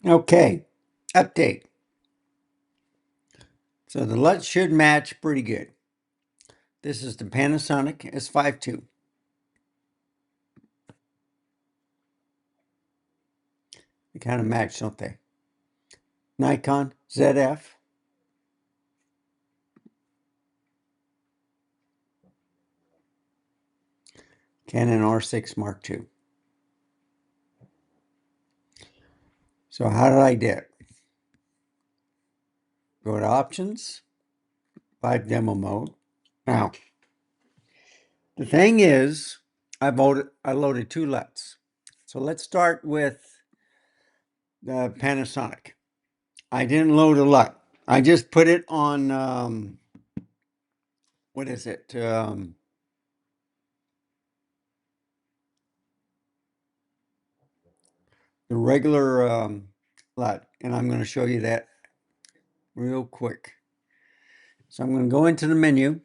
Okay, update. So the LUT should match pretty good. This is the Panasonic S52. They kind of match, don't they? Nikon ZF. Canon R6 Mark II. So how did I do it? Go to options, live demo mode. Now, the thing is, I loaded two LUTs. So let's start with the Panasonic. I didn't load a LUT. I just put it on, what is it? The regular LUT. And I'm going to show you that real quick. So I'm going to go into the menu.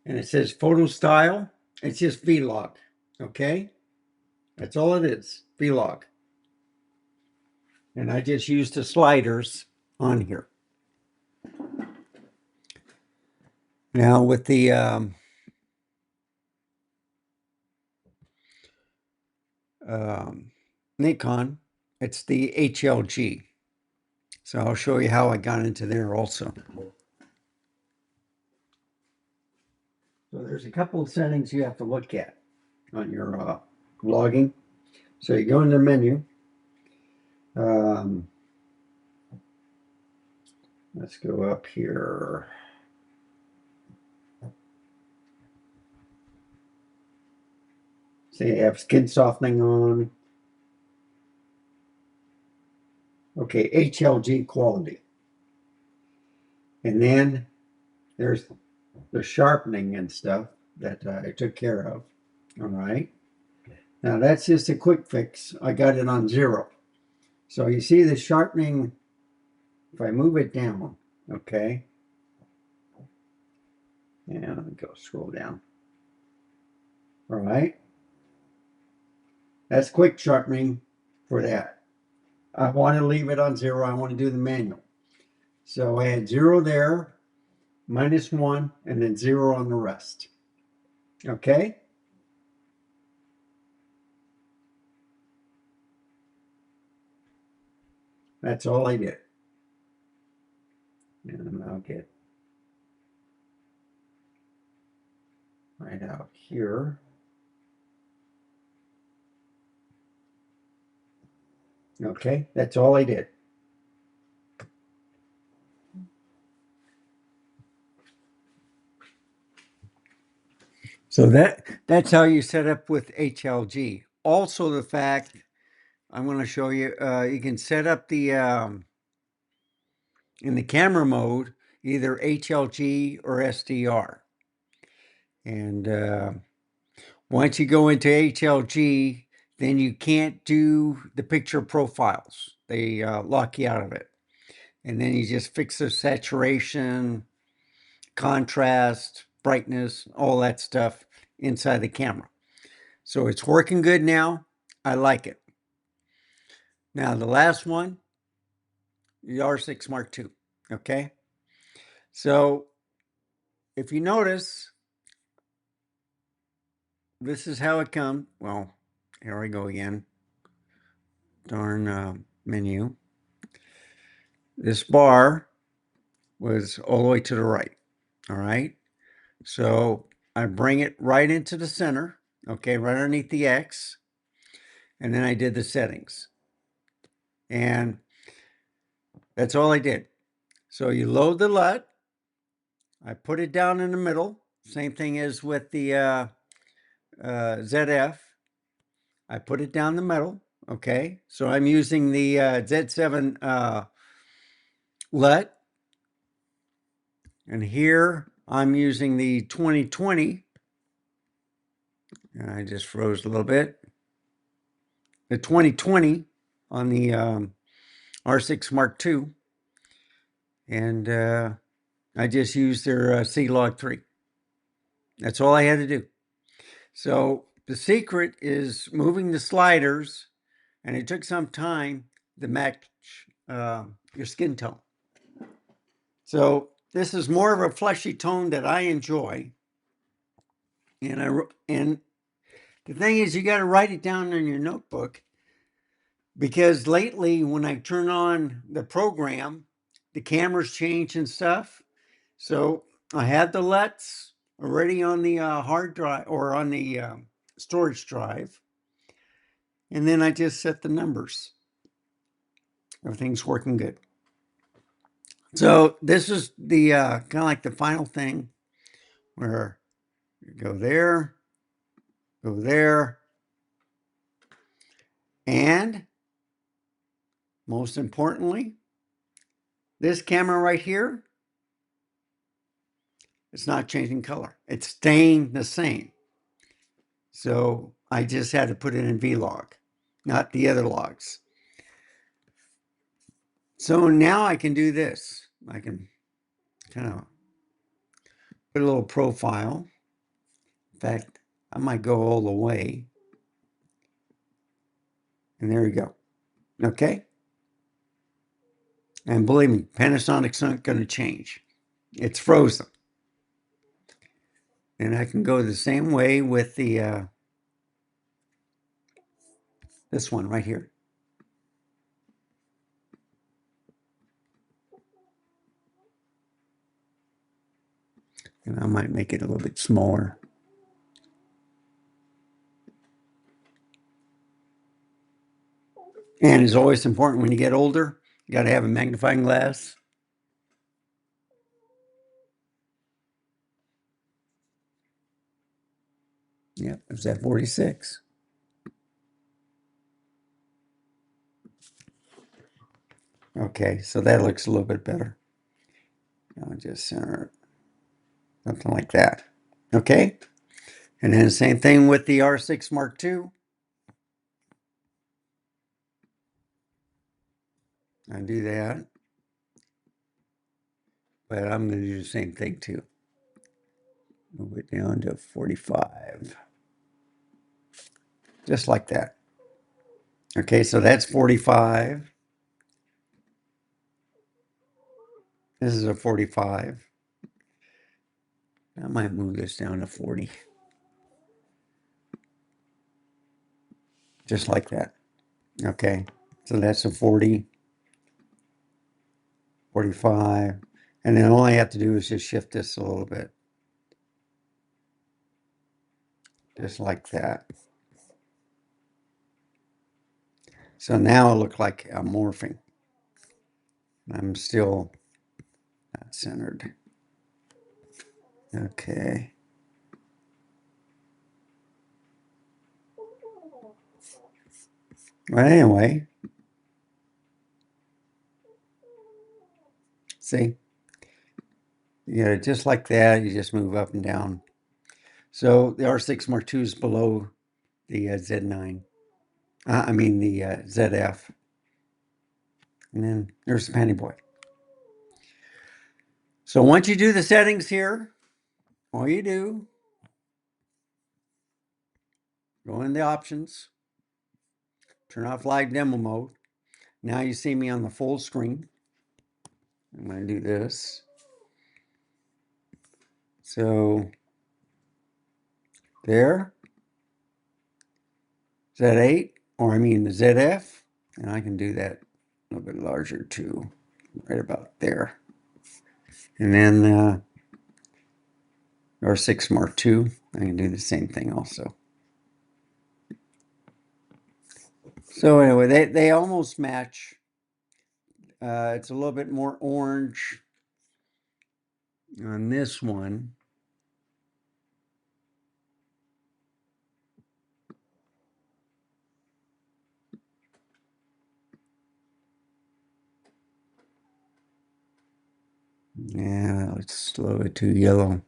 And it says photo style. It's just vlog. Okay. That's all it is. Vlog. And I just used the sliders on here. Now with the Nikon, it's the HLG. So I'll show you how I got into there also. So there's a couple of settings you have to look at on your vlogging. So you go in the menu. Let's go up here. So you have skin softening on. Okay, HLG quality. And then there's the sharpening and stuff that I took care of. All right. Now that's just a quick fix. I got it on 0. So you see the sharpening, if I move it down, okay. And let me go scroll down. All right. That's quick sharpening for that. I want to leave it on 0. I want to do the manual. So I had 0 there, -1, and then 0 on the rest. Okay. That's all I did. And I'll get right out here. Okay, that's all I did. So that's how you set up with HLG. Also the fact, I'm going to show you, you can set up the, in the camera mode, either HLG or SDR. And once you go into HLG, then you can't do the picture profiles. They lock you out of it. And then you just fix the saturation, contrast, brightness, all that stuff inside the camera. So it's working good now. I like it. Now the last one, the R6 Mark II. Okay. So if you notice, this is how it comes. Well, here we go again. Darn menu. This bar was all the way to the right. All right. So I bring it right into the center. Okay. Right underneath the X. And then I did the settings. And that's all I did. So you load the LUT. I put it down in the middle. Same thing as with the ZF. I put it down the middle. Okay. So I'm using the Z7 LUT. And here I'm using the 2020. And I just froze a little bit. The 2020 on the R6 Mark II. And I just used their C-Log 3. That's all I had to do. So the secret is moving the sliders, and it took some time to match your skin tone. So this is more of a fleshy tone that I enjoy. And the thing is, you got to write it down in your notebook, because lately when I turn on the program, the cameras change and stuff. So I had the LUTs already on the hard drive or on the storage drive. And then I just set the numbers. Everything's working good. So this is the kind of like the final thing where you go there, and most importantly, this camera right here, it's not changing color. It's staying the same. So I just had to put it in V-log, not the other logs. So now I can do this. I can kind of put a little profile. In fact, I might go all the way. And there we go. Okay. And believe me, Panasonic's not going to change. It's frozen. And I can go the same way with the this one right here. And I might make it a little bit smaller. And it's always important when you get older, you got to have a magnifying glass. Yep, it's at 46. Okay, so that looks a little bit better. I'll just center it. Something like that. Okay. And then the same thing with the R6 Mark II. I do that. But I'm going to do the same thing too. Move it down to 45. Just like that. Okay, so that's 45. This is a 45. I might move this down to 40. Just like that. Okay, so that's a 40, 45. And then all I have to do is just shift this a little bit. Just like that. So now it looks like I'm morphing. I'm still not centered. Okay. But anyway, see, you know, just like that, you just move up and down. So the R6 Mark II is below the Z9. I mean the ZF. And then there's the panty boy. So once you do the settings here, all you do, go in the options, turn off live demo mode. Now you see me on the full screen. I'm going to do this. So there, Z8, or I mean the ZF, and I can do that a little bit larger too, right about there. And then R6 Mark II, I can do the same thing also. So anyway, they almost match. It's a little bit more orange on this one. Yeah, it's a little bit too yellow.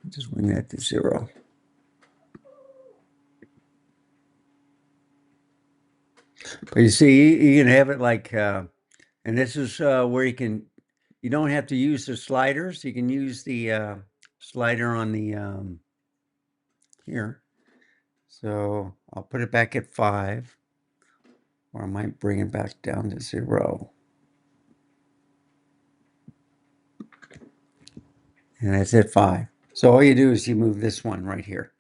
Just bring that to 0. But you see, you can have it like, and this is where you can you don't have to use the sliders. You can use the slider on the here. So I'll put it back at 5, or I might bring it back down to 0. And it's at 5. So all you do is you move this one right here,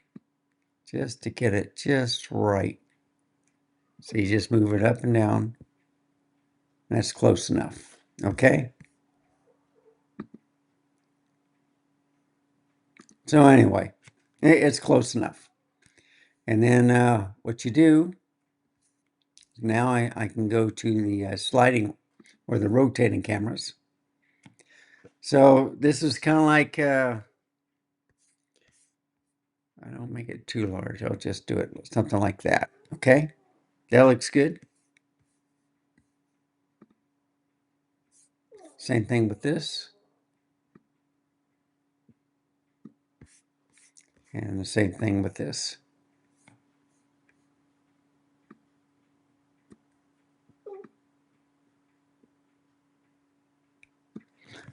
just to get it just right. So you just move it up and down. That's close enough. Okay. So anyway, it's close enough. And then what you do, now I can go to the sliding or the rotating cameras. So this is kind of like, I don't make it too large. I'll just do it something like that. Okay. That looks good. Same thing with this. And the same thing with this.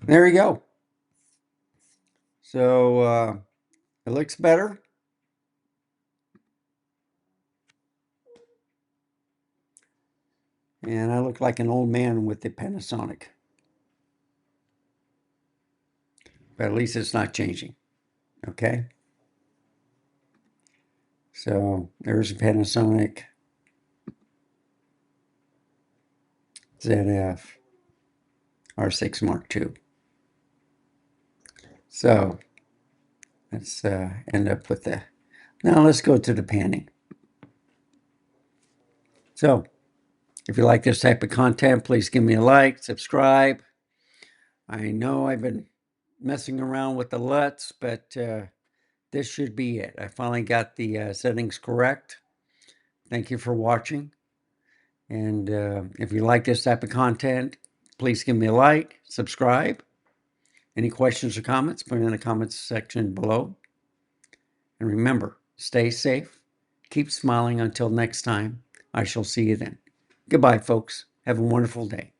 There you go. So it looks better. And I look like an old man with the Panasonic. But at least it's not changing. Okay. So there's a Panasonic ZF R6 Mark II. So let's end up with the, now let's go to the panning. So if you like this type of content, please give me a like, subscribe. I know I've been messing around with the LUTs, but this should be it. I finally got the settings correct. Thank you for watching. And if you like this type of content, please give me a like, subscribe. Any questions or comments, put it in the comments section below. And remember, stay safe, keep smiling until next time. I shall see you then. Goodbye, folks. Have a wonderful day.